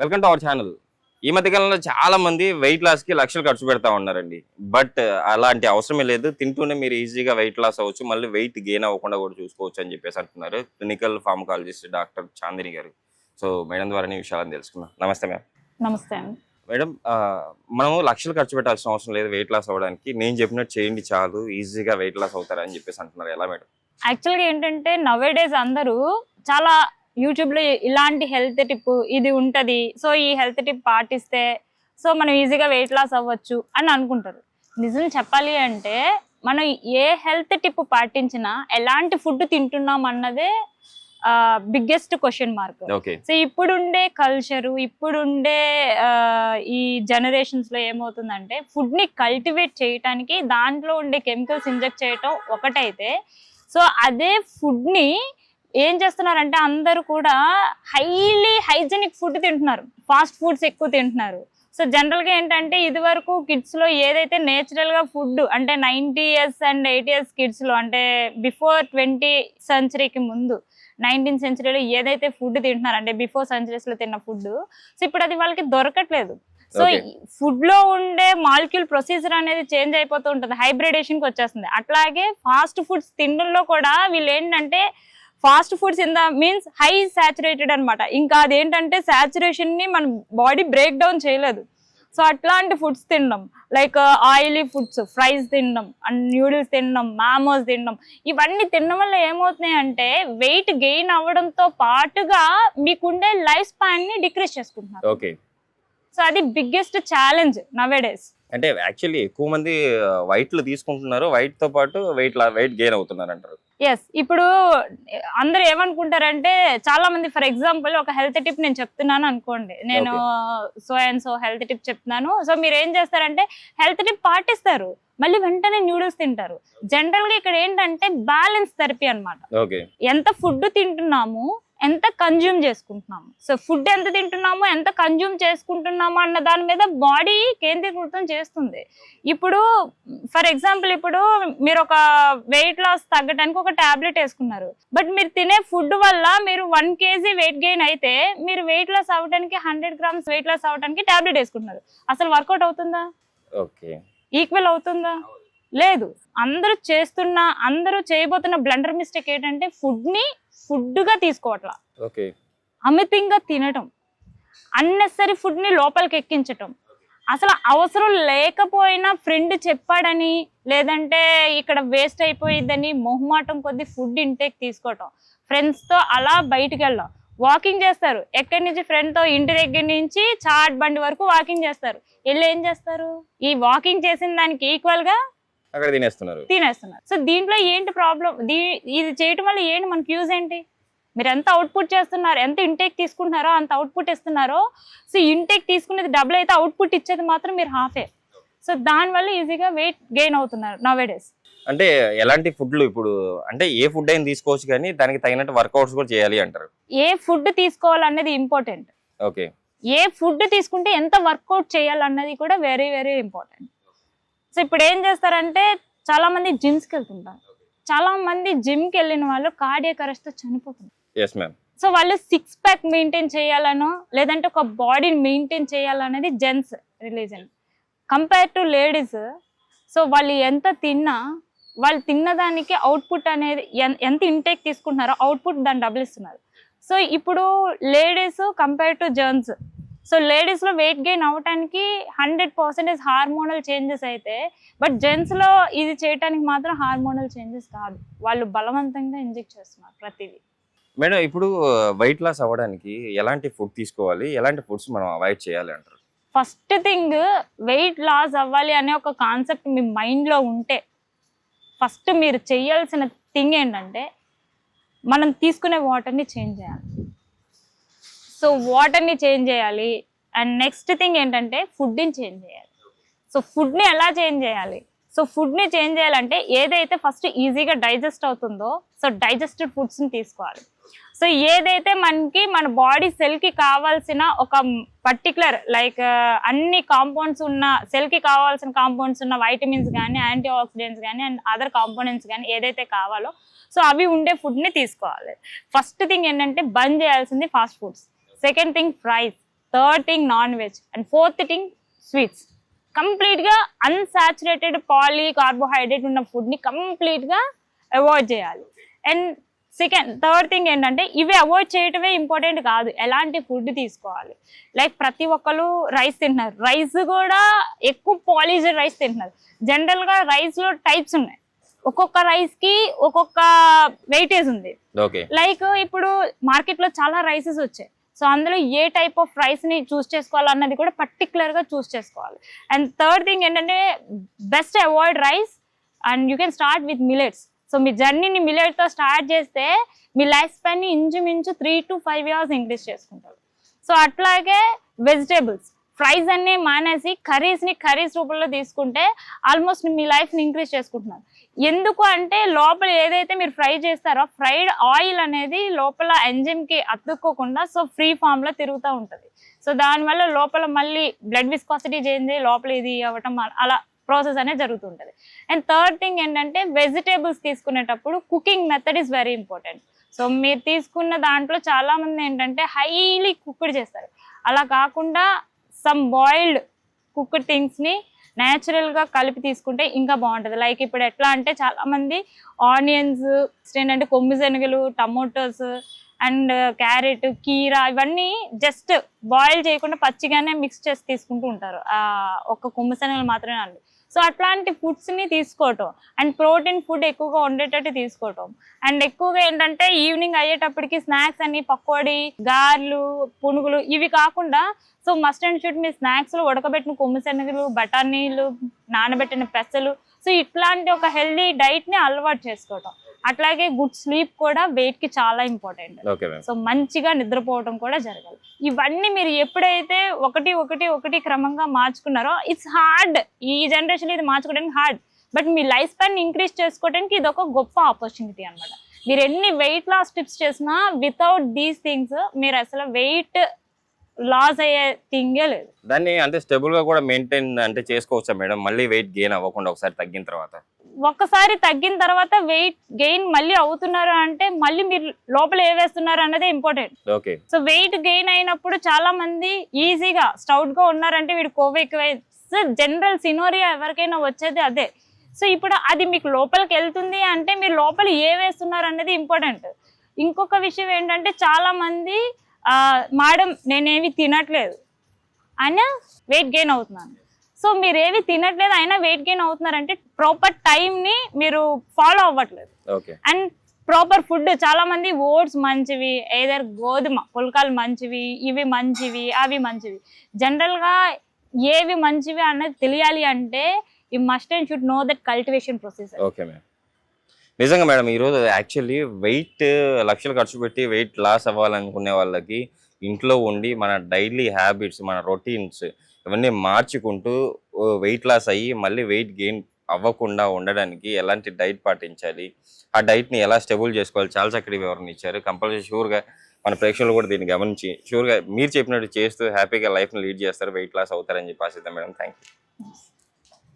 Welcome to our channel. ఈ మధ్య కాలంలో చాలా మంది వెయిట్ లాస్ కి లక్షలు ఖర్చు పెడతా ఉన్నారండి. బట్ అలాంటి అవసరమే లేదు. తింటూనే మీరు ఈజీగా వెయిట్ లాస్ అవ్వచ్చు, మళ్ళీ వెయిట్ గెయిన్ అవ్వకుండా కూడా చూసుకోవచ్చు అని చెప్పేసి అంటున్నారు క్లినికల్ ఫార్మకాలజిస్ట్ డాక్టర్ చాందిని గారు. సో మేడం ద్వారా ఈ విషయాలను తెలుసుకుందాం. నమస్తే మ్యామ్. నమస్తే అండి. మేడం, మనము లక్షలు ఖర్చు పెట్టాల్సిన అవసరం లేదు వెయిట్ లాస్ అవ్వడానికి. నేను చెప్పినట్టు చేయండి చాలు, ఈజీగా వెయిట్ లాస్ అవుతారని చెప్పేసి అంటున్నారు. ఎలా మేడం? యాక్చువల్గా ఏంటంటే నవే డేస్ అందరూ చాలా యూట్యూబ్ లో ఇలాంటి హెల్త్ టిప్ ఇది ఉంటది, సో ఈ హెల్త్ టిప్ పాటిస్తే సో మనం ఈజీగా వెయిట్ లాస్ అవ్వచ్చు అని అనుకుంటారు. నిజం చెప్పాలి అంటే మనం ఏ హెల్త్ టిప్ పాటించినా ఎలాంటి ఫుడ్ తింటున్నాం అన్నదే బిగ్గెస్ట్ క్వశ్చన్ మార్క్. సో ఇప్పుడుండే కల్చరు, ఇప్పుడుండే ఈ జనరేషన్స్ లో ఏమవుతుందంటే ఫుడ్ ని కల్టివేట్ చేయటానికి దాంట్లో ఉండే కెమికల్స్ ఇంజెక్ట్ చేయటం ఒకటైతే, సో అదే ఫుడ్ ని ఏం చేస్తున్నారంటే అందరూ కూడా హైలీ హైజెనిక్ ఫుడ్ తింటున్నారు, ఫాస్ట్ ఫుడ్స్ ఎక్కువ తింటున్నారు. సో జనరల్ గా ఏంటంటే ఇది వరకు కిడ్స్ లో ఏదైతే నేచురల్ గా ఫుడ్ అంటే 90 years and 80 years కిడ్స్ లో అంటే బిఫోర్ 20th century ముందు 19th century ఏదైతే ఫుడ్ తింటున్నారు అంటే బిఫోర్ సెంచరీస్ లో తిన్న ఫుడ్, సో ఇప్పుడు అది వాళ్ళకి దొరకట్లేదు. సో ఫుడ్ లో ఉండే మాలిక్యూల్ ప్రొసీజర్ అనేది చేంజ్ అయిపోతూ ఉంటుంది, హైబ్రిడేషన్ కి వచ్చేస్తుంది. అట్లాగే ఫాస్ట్ ఫుడ్స్ తిండంలో కూడా వీళ్ళు ఏంటంటే fast foods in the means high saturated అనమాట. ఇంకా అదేంటంటే సాచురేషన్ ని మన బాడీ బ్రేక్ డౌన్ చేయలేదు. సో అట్లాంటి ఫుడ్స్ తినడం, లైక్ ఆయిలీ ఫుడ్స్, ఫ్రైస్ తినడం అండ్ న్యూడిల్స్ తినడం, మామోస్ తినడం, ఇవన్నీ తినడం వల్ల ఏమవుతున్నాయి అంటే వెయిట్ గెయిన్ అవ్వడంతో పాటుగా మీకుండే లైఫ్ స్పాన్ ని డిక్రీజ్ చేసుకుంటున్నారు. సో అది బిగ్గెస్ట్ ఛాలెంజ్ నవే డేస్. అంటే యాక్చువల్లీ ఎక్కువ మంది వైట్లు తీసుకుంటున్నారు, వైట్ తో పాటు వెయిట్ గెయిన్ అవుతున్నారు అంటారు. ఎస్, ఇప్పుడు అందరు ఏమనుకుంటారంటే చాలా మంది, ఫర్ ఎగ్జాంపుల్ ఒక హెల్త్ టిప్ నేను చెప్తున్నాను అనుకోండి, నేను so and so health tip చెప్తున్నాను. సో మీరు ఏం చేస్తారంటే హెల్త్ టిప్ పాటిస్తారు, మళ్ళీ వెంటనే న్యూడిల్స్ తింటారు. జనరల్ గా ఇక్కడ ఏంటంటే బ్యాలెన్స్ థెరపీ అనమాట. ఎంత ఫుడ్ తింటున్నాము, ఎంత కన్జ్యూమ్ చేసుకుంటున్నాము, సో ఫుడ్ ఎంత తింటున్నాము, ఎంత కన్జ్యూమ్ చేసుకుంటున్నాము అన్న దాని మీద బాడీ కేంద్రీకృతం చేస్తుంది. ఇప్పుడు ఫర్ ఎగ్జాంపుల్ ఇప్పుడు మీరు ఒక వెయిట్ లాస్ తగ్గడానికి ఒక టాబ్లెట్ వేసుకున్నారు, బట్ మీరు తినే ఫుడ్ వల్ల మీరు 1 kg వెయిట్ గెయిన్ అయితే మీరు వెయిట్ లాస్ అవ్వడానికి 100 grams వెయిట్ లాస్ అవ్వడానికి టాబ్లెట్ వేసుకుంటున్నారు. అసలు వర్కౌట్ అవుతుందా? ఈక్వల్ అవుతుందా? లేదు. అందరూ చేయబోతున్న బ్లండర్ మిస్టేక్ ఏంటంటే ఫుడ్ ని ఫుడ్ గా తీసుకోవట్లా, అమితంగా తినటం, అన్నెసరీ ఫుడ్ ని లోపలికి ఎక్కించటం, అసలు అవసరం లేకపోయినా ఫ్రెండ్ చెప్పాడని లేదంటే ఇక్కడ వేస్ట్ అయిపోయిద్దని మొహమాటం కొద్ది ఫుడ్ ఇంటేక్ తీసుకోవటం, ఫ్రెండ్స్ తో అలా బయటికి వెళ్ళడం, వాకింగ్ చేస్తారు, ఎక్కడి నుంచి ఫ్రెండ్ తో ఇంటి దగ్గర నుంచి చాట్ బండి వరకు వాకింగ్ చేస్తారు. వెళ్ళి ఏం చేస్తారు, ఈ వాకింగ్ చేసిన దానికి ఈక్వల్ గా అక్కడ తినేస్తున్నారు. సో దీంట్లో ఏంటి ప్రాబ్లం? ఇది చేయటం వల్ల ఏంటి మనకి యూజ్ ఏంటి? మీరు ఎంత అవుట్పుట్ చేస్తున్నారు, ఎంత ఇంటేక్ తీసుకుంటున్నారో అంత అవుట్పుట్ ఇస్తున్నారో. సో ఇంటేక్ తీసుకునేది డబుల్ అయితే అవుట్పుట్ ఇచ్చేది మాత్రం మీరు హాఫే. సో దానివల్ల ఈజీగా వెయిట్ గెయిన్ అవుతున్నారు నవే డేస్. అంటే ఎలాంటి ఫుడ్లు ఇప్పుడు అంటే ఏ ఫుడ్ అయినా తీసుకోవచ్చు కానీ దానికి తగినట్టు వర్కౌట్స్ కూడా చేయాలి అంటారు. ఏ ఫుడ్ తీసుకోవాలనేది ఇంపార్టెంట్. ఏ ఫుడ్ తీసుకుంటే ఎంత వర్కౌట్ చేయాలన్నది కూడా వెరీ వెరీ ఇంపార్టెంట్. సో ఇప్పుడు ఏం చేస్తారంటే చాలా మంది జిమ్స్కి వెళ్తుంటారు, చాలా మంది జిమ్కి వెళ్ళిన వాళ్ళు కార్డియాక్ అరెస్ట్ తో చనిపోతున్నారు. సో వాళ్ళు 6 pack మెయింటైన్ చేయాలనో లేదంటే ఒక బాడీని మెయింటైన్ చేయాలనేది gents religion compare to ladies. So వాళ్ళు ఎంత తిన్నా వాళ్ళు తిన్నదానికి అవుట్పుట్ అనేది ఎంత ఇంటేక్ తీసుకుంటున్నారో అవుట్పుట్ దాన్ని డబుల్ ఇస్తున్నారు. సో ఇప్పుడు ladies compare to gents, so ladies లో వెయిట్ గెయిన్ అవడానికి 100% హార్మోనల్ చేంజెస్ అయితే, బట్ జెంట్స్ లో ఇది చేయడానికి మాత్రం హార్మోనల్ చేంజెస్ కాదు, వాళ్ళు బలవంతంగా ఇంజెక్ట్ చేస్తున్నారు ప్రతిదీ. మేడం, ఇప్పుడు వెయిట్ లాస్ అవ్వడానికి ఎలాంటి ఫుడ్ తీసుకోవాలి, ఎలాంటి ఫుడ్స్ మనం అవాయిడ్ చేయాలి అంటారు? ఫస్ట్ థింగ్, వెయిట్ లాస్ అవ్వాలి అనే ఒక కాన్సెప్ట్ మీ మైండ్ లో ఉంటే ఫస్ట్ మీరు చేయాల్సిన థింగ్ ఏంటంటే మనం తీసుకునే వాటర్ని చేంజ్ చేయాలి. సో వాటర్ని చేంజ్ చేయాలి. అండ్ నెక్స్ట్ థింగ్ ఏంటంటే ఫుడ్ని చేంజ్ చేయాలి. సో ఫుడ్ని ఎలా చేంజ్ చేయాలి? సో ఫుడ్ని చేంజ్ చేయాలంటే ఏదైతే ఫస్ట్ ఈజీగా డైజెస్ట్ అవుతుందో సో డైజెస్టెడ్ ఫుడ్స్ని తీసుకోవాలి. సో ఏదైతే మనకి మన బాడీ సెల్కి కావాల్సిన ఒక పర్టికులర్ లైక్ అన్ని కాంపౌండ్స్ ఉన్న సెల్కి కావాల్సిన కాంపౌండ్స్ ఉన్న వైటమిన్స్ కానీ యాంటీ ఆక్సిడెంట్స్ కానీ అండ్ అదర్ కాంపోనెంట్స్ కానీ ఏదైతే కావాలో సో అవి ఉండే ఫుడ్ని తీసుకోవాలి. ఫస్ట్ థింగ్ ఏంటంటే బంద్ చేయాల్సింది fast foods. Second thing fries, third thing non veg, and fourth thing sweets. Complete గా అన్సాచురేటెడ్ పాలీ కార్బోహైడ్రేట్ ఉన్న ఫుడ్ ని కంప్లీట్ గా అవాయిడ్ చేయాలి. అండ్ థర్డ్ థింగ్ ఏంటంటే ఇవి అవాయిడ్ చేయటమే ఇంపార్టెంట్ కాదు, ఎలాంటి ఫుడ్ తీసుకోవాలి. లైక్ ప్రతి ఒక్కరు రైస్ తింటున్నారు, రైస్ కూడా ఎక్కువ పాలిష్డ్ రైస్ తింటున్నారు. జనరల్ గా రైస్ లో టైప్స్ ఉన్నాయి, ఒక్కొక్క రైస్ కి ఒక్కొక్క వెయిటేజ్ ఉంది. లైక్ ఇప్పుడు మార్కెట్ లో చాలా రైసెస్ వచ్చాయి, సో అందులో ఏ టైప్ ఆఫ్ రైస్ ని చూస్ చేసుకోవాలన్నది కూడా పర్టికులర్ గా చూస్ చేసుకోవాలి. అండ్ థర్డ్ థింగ్ ఏంటంటే best avoid rice and you can start with millets. So మీ జర్నీని మిలెట్ తో స్టార్ట్ చేస్తే మీ లైఫ్ స్పాన్ ని ఇంచుమించు 3 to 5 years ఇంక్రీజ్ చేసుకుంటారు. సో అట్లాగే వెజిటేబుల్స్, ఫ్రైస్ అన్ని మానేసి కర్రీస్ రూపంలో తీసుకుంటే ఆల్మోస్ట్ మీ లైఫ్ ని ఇంక్రీజ్ చేసుకుంటున్నారు. ఎందుకు అంటే లోపల ఏదైతే మీరు ఫ్రై చేస్తారో ఫ్రైడ్ ఆయిల్ అనేది లోపల ఎంజిమ్ కి అతుక్కోకుండా సో ఫ్రీ ఫామ్ లో తిరుగుతూ ఉంటుంది. సో దానివల్ల లోపల మళ్ళీ బ్లడ్ విస్కాసిటీ చేంజ్ అయ్యి లోపల ఇది అవ్వటం అలా ప్రాసెస్ అనేది జరుగుతుంటది. అండ్ థర్డ్ థింగ్ ఏంటంటే వెజిటేబుల్స్ తీసుకునేటప్పుడు cooking method is very important. So మీరు తీసుకున్న దాంట్లో చాలా మంది ఏంటంటే హైలీ కుక్డ్ చేస్తారు, అలా కాకుండా సమ్ బాయిల్డ్ కుక్డ్ థింగ్స్ ని న్యాచురల్ గా కలిపి తీసుకుంటే ఇంకా బాగుంటది. లైక్ ఇప్పుడు ఎట్లా అంటే చాలా మంది ఆనియన్స్, ఏంటంటే కొమ్మి శనగలు, టమోటోస్ అండ్ క్యారెట్, కీరా ఇవన్నీ జస్ట్ బాయిల్ చేయకుండా పచ్చిగానే మిక్స్ చేసి తీసుకుంటూ ఉంటారు, ఒక్క కొమ్మి శనగలు మాత్రమే అండి. సో అట్లాంటి ఫుడ్స్ ని తీసుకోవటం అండ్ ప్రోటీన్ ఫుడ్ ఎక్కువగా ఉండేటట్టు తీసుకోవటం. అండ్ ఎక్కువగా ఏంటంటే ఈవినింగ్ అయ్యేటప్పటికి స్నాక్స్ అని పకోడీ, గారెలు, పునుగులు ఇవి కాకుండా so must and should me snacks లో ఉడకబెట్టిన కొమ్మి శనగలు, బఠానీలు, నానబెట్టిన పెసలు, సో ఇట్లాంటి ఒక హెల్దీ డైట్ ని అలవాటు చేసుకోవటం. అట్లాగే గుడ్ స్లీప్ కూడా వెయిట్ కి చాలా ఇంపార్టెంట్. సో మంచిగా నిద్రపోవడం కూడా జరగాలి. ఇవన్నీ మీరు ఎప్పుడైతే ఒకటి క్రమంగా మార్చుకున్నారో ఇట్స్ హార్డ్, ఈ జనరేషన్ ఇది మార్చుకోవడానికి hard, but me life span increase చేసుకోవడానికి ఇది ఒక గొప్ప ఆపర్చునిటీ అనమాట. మీరు ఎన్ని వెయిట్ లాస్ టిప్స్ చేసినా వితౌట్ దీస్ థింగ్స్ మీరు అసలు వెయిట్ లాస్ అయ్యే థింగే లేదు. దాన్ని అంటే స్టేబుల్ గా కూడా మెయింటైన్ అంటే చేసుకోవచ్చా మేడం, మళ్ళీ వెయిట్ గెయిన్ అవ్వకుండా ఒకసారి తగ్గిన తర్వాత? ఒక్కసారి తగ్గిన తర్వాత వెయిట్ గెయిన్ మళ్ళీ అవుతున్నారు అంటే మళ్ళీ మీరు లోపల ఏ వేస్తున్నారు అన్నదే important. Okay. So weight gain అయినప్పుడు చాలా మంది ఈజీగా స్టౌట్ గా ఉన్నారంటే వీడు కొవ్వు ఎక్కువై, జనరల్ సినోరియా ఎవరికైనా వచ్చేది అదే. సో ఇప్పుడు అది మీకు లోపలికి వెళ్తుంది అంటే మీరు లోపల ఏ వేస్తున్నారు అన్నది ఇంపార్టెంట్. ఇంకొక విషయం ఏంటంటే చాలా మంది మేడం నేనేమి తినట్లేదు అయినా వెయిట్ గెయిన్ అవుతున్నాను. సో మీరు ఏవి తినట్లేదు అయినా వెయిట్ గెయిన్ అవుతున్నారంటే ప్రాపర్ టైం ని మీరు ఫాలో అవ్వట్లేదు. అండ్ ప్రాపర్ ఫుడ్, చాలా మంది ఓట్స్ మంచివి, ఏదర్ గోధుమ పుల్కాలు మంచివి, ఇవి మంచివి, అవి మంచివి. జనరల్ గా ఏవి మంచివి అన్నది తెలియాలి అంటే you must and should know that cultivation process. Okay madam. నిజంగా మేడం ఈరోజు యాక్చువల్లీ వెయిట్ లక్షలు ఖర్చు పెట్టి వెయిట్ లాస్ అవ్వాలనుకునే వాళ్ళకి ఇంట్లో ఉండి మన డైలీ హ్యాబిట్స్, మన రొటీన్స్ ఇవన్నీ మార్చుకుంటూ వెయిట్ లాస్ అయ్యి మళ్ళీ వెయిట్ గెయిన్ అవ్వకుండా ఉండడానికి ఎలాంటి డైట్ పాటించాలి, ఆ డైట్ని ఎలా స్టెబుల్ చేసుకోవాలి, చాలా చక్కటి వివరణ ఇచ్చారు. కంపల్సరీ షూర్గా మన ప్రేక్షకులు కూడా దీన్ని గమనించి షూర్గా మీరు చెప్పినట్టు చేస్తూ హ్యాపీగా లైఫ్ని లీడ్ చేస్తారు, వెయిట్ లాస్ అవుతారని చెప్పి ఆశిద్దాం మేడం. Thank you.